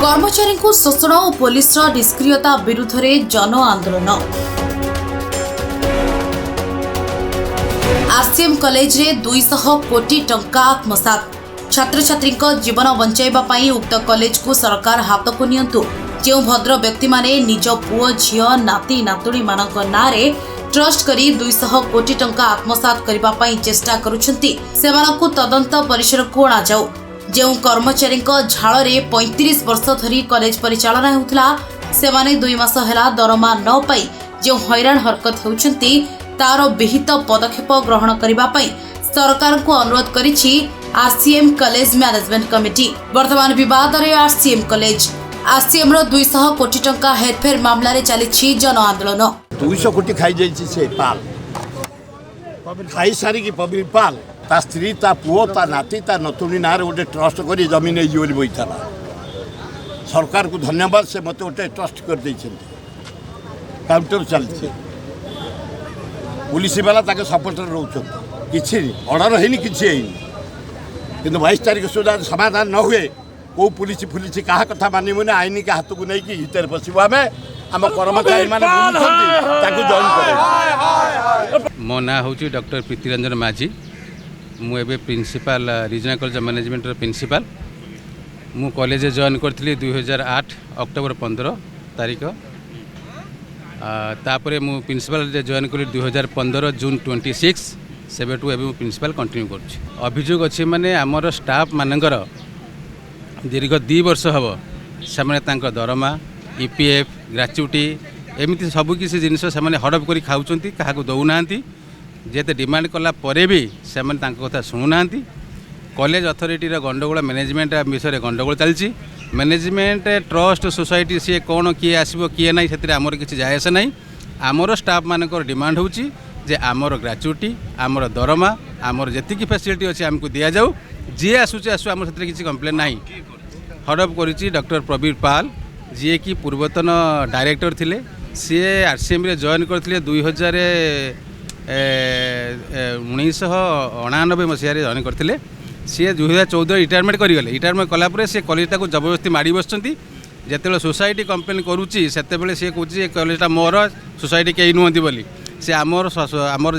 कर्मचारी को शोषण और पुलिस निष्क्रियता विरुद्ध में जन आंदोलन। आरसीएम कॉलेज रे 200 कोटी टंका आत्मसात। छात्र छात्री जीवन बंचाई उक्त कॉलेज को सरकार हाथ को नियंतु। जो भद्र व्यक्ति माने निज पुओ झियो नाती नातुणी मानक नारे ट्रस्ट करी 200 कोटी टंका आत्मसात करबा पई चेष्टा करुछंती सेमानकु तदंत परिसर को अणा जाऊ। जो कर्मचारी झाड़ रे 35 वर्ष धरी कॉलेज परिचालना होउतला सेमाने 2 मास हेला दरमा न पाई जो हैरान हरकत होउछंती तार विहित पदक्षेप ग्रहण करबा पई सरकार को अनुरोध करिछि आरसीएम कॉलेज मैनेजमेंट कमिटी। वर्तमान विवाद रे आरसीएम कॉलेज आरसीएम रो 200 कोटी टंका हेरफेर मामला रे चलिछि जन आंदोलन। 200 कोटी खाई जाइछि से पाल खाई सारी की पब्लिक पाल ता स्त्री ता पुओ ता नाती ता नतुणी नार गोटे ट्रस्ट करी जमीन ये बैठा सरकार को धन्यवाद से मत गोटे ट्रस्ट कर काउंटर चलती पुलिस वाला ताके सपोर्टर रोच किसी अर्डर है कि 22 तारीख सुधा समाधान न हुए कौ पुलिस फुलिस क्या कथा मानबुनि आईन के हाथ को लेकिन हितर पशु आम आम कर्मचारी जॉइन कर। मो ना हूँ डॉक्टर प्रीतिरंजन माझी मुझे principal regional college management principal मु कॉलेज जॉइन करी 2008 अक्टोबर 15 तारीख तापर मु प्रिंसिपल जॉइन करी 2015 जून 26 सेबेठू एवं प्रिंसिपल कंटिन्यू कर। अभियोग अच्छी माने आमर स्टाफ मानकर दीर्घ 2 वर्ष हम से दरमा ईपीएफ ग्रेच्युटी एमती सब किसी जिनस से हड़प कर खाऊँ क्या दौना जेते डिमांड कला परे भी से कथा शुणुना। कॉलेज अथॉरिटी गंडगोल मैनेजमेंट विषय गंडगोल चलती मैनेजमेंट ट्रस्ट सोसाइटी सी कौन किए आसो किए ना से आमर किसी जायस ना। आमर स्टाफ मानकर डिमांड होची जे आमर ग्रेच्युटी आमर दरमा आमर जी फैसिलिटी अच्छी आमको दि जाऊ जी आसूँ आसू आम से किसी कम्प्लेन ना। हड़प करी डॉक्टर प्रवीर पाल जी कि पूर्वतन डायरेक्टर थिले सी आरसीएम रे जॉइन करथिले 1999 मसीह जॉइन करथिले। सी 2014 रिटायरमेंट करिगले। रिटायरमेंट कलापर से कॉलेजटा को जबरदस्ती माड़ी बसुँच जिते सोसाइटी कम्प्लेन करुच्ची से सी कहे कॉलेजटा मोर सोसाइटी कहीं नुहति बोली से आमर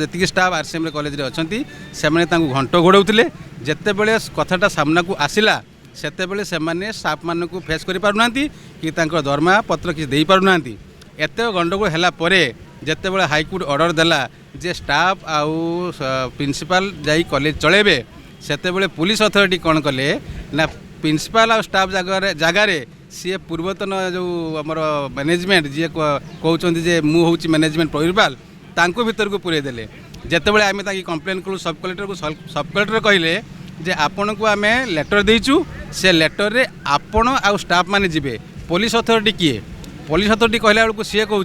जी स्टाफ आरसीएम कॉलेज रे अछंती से घंट घोड़ाऊले जिते बड़े कथाटा सामना को आसला सेते से स्टाफ मान को फेस कर पारना कि दरमा पत्र किसी दे पारना। एत गंडगोल है जिते बड़े हाईकोर्ट ऑर्डर देला जे स्टाफ आउ प्रिंसिपल जाई कॉलेज चलेबे सेते पुलिस अथॉरिटी कौन कले ना प्रिंसिपल आ स्टाफ जगार सी पूर्वतन जो आमर मैनेजमेंट जी कहते जे मु हूँ मैनेजमेंट प्रिंसिपल तांको भीतर को पूरे देले। जितेबाला आम कंप्लेन कलु सब कलेक्टर को सब कलेक्टर कहले जे आपण को आम लेटर देचु से लेटर रे आपण आउ स्टाफ माने जिबे पुलिस अथॉरिटी किए पुलिस अथॉरिटी कहला बेलू सी कहूँ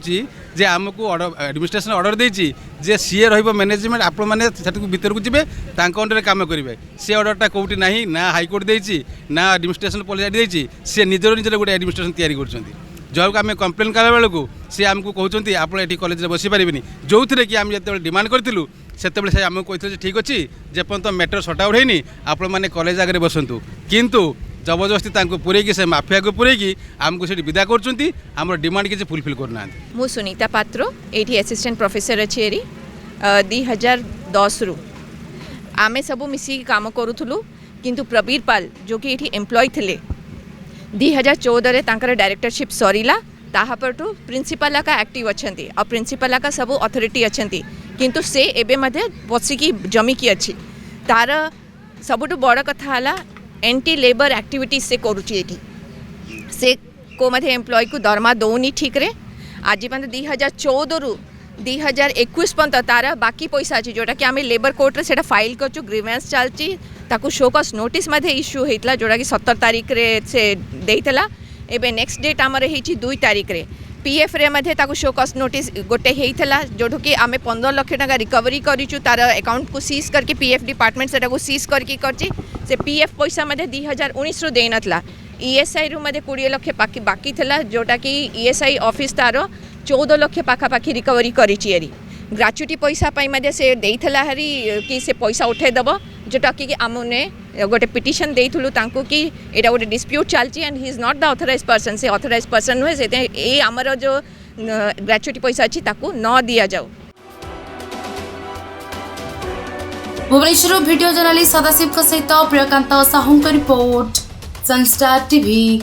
जे आमको एडमिनिस्ट्रेशन ऑर्डर देची जे सी रहिबो मैनेजमेंट आपण माने सेठू भीतर को जिबे तांको अंडर काम करेंगे सी ऑर्डरटा कौटी ना ना हाईकोर्ट देची ना एडमिनिस्ट्रेशन पॉलिसी देची सी निजर निजर गोटे एडमिनिस्ट्रेशन तैयारी करछंती जो आम कंप्लेन कला बेलू सी आमको कहते आप कॉलेज में बसी पारे जो थे कि आम जो डिमांड करूँ से आमको कहते ठीक अच्छे जेपर्यंत मेट्रो सट आउट होनी आपण मैंने कॉलेज आगे बसतु किंतु जबरदस्ती पूरेकी से माफिया को पूरेकी आमको से विदा कर डिमांड किसी फुलफिल करना। मु सुनीता पात्र ये असिस्टेंट प्रोफेसर अच्छी 2010 रु आमे सब मिसिकी काम करूँ किंतु प्रवीर पाल जो कि ये एम्प्लॉय थे 2014 रे तांकर डायरेक्टरशिप सरीला ताहापरठू प्रिंसिपल का एक्टिव अच्छी और प्रिंसिपल का सब अथॉरिटी अच्छी किंतु से एबे मध्य बसिकी जमिकी अच्छी तार सबुठु बड़ कथा है एंटी लेबर एक्टिविटीज से करुच्ची से को मध्य एम्प्लॉय को दरमा दौनी ठीक रे आज पर्यंत 2014 रु 2021 पर्यंत तार बाकी पैसा अच्छी जोटा कि आम लेबर कोर्ट रे सेटा फाइल करछु ग्रीवेंस चलची ताकू शोकस नोटिस मध्य इश्यू होता जोटा कि 17 तारीख रे से देइतला एबे नेक्स्ट डेट आमर होती 2 तारीख रे पीएफ रे मध्य ताकू शोकस नोटिस गोटे होता जोठू कि आम 15 लाख टका रिकवरी करूँ तार अकाउंट को सीज करके पीएफ डिपार्टमेंट से सीज करके से पीएफ पैसा मध्य 2019 रु दे नथला ईएसआई रु मध्य 20 लाख बाकी थला जोटा कि ईएसआई ऑफिस तार 14 लाख पाखापाखि रिकवरी करी ग्राच्युटी पैसा पाई से देइथला हरी कि से पैसा उठे दब जोटा कि आमने गोटे पिटिशन देइथलु तांको कि एटा गोटे डिस्प्यूट चलची and he is not the authorized person से ऑथराइज्ड पर्सन नुहे से ए आमर जो ग्राच्युटी पैसा अच्छी ताकू न दिया जाऊ। भुवनेश्वर वीडियो जर्नलिस्ट सदाशिव सहित Priyakant Sahu report Sunstar TV.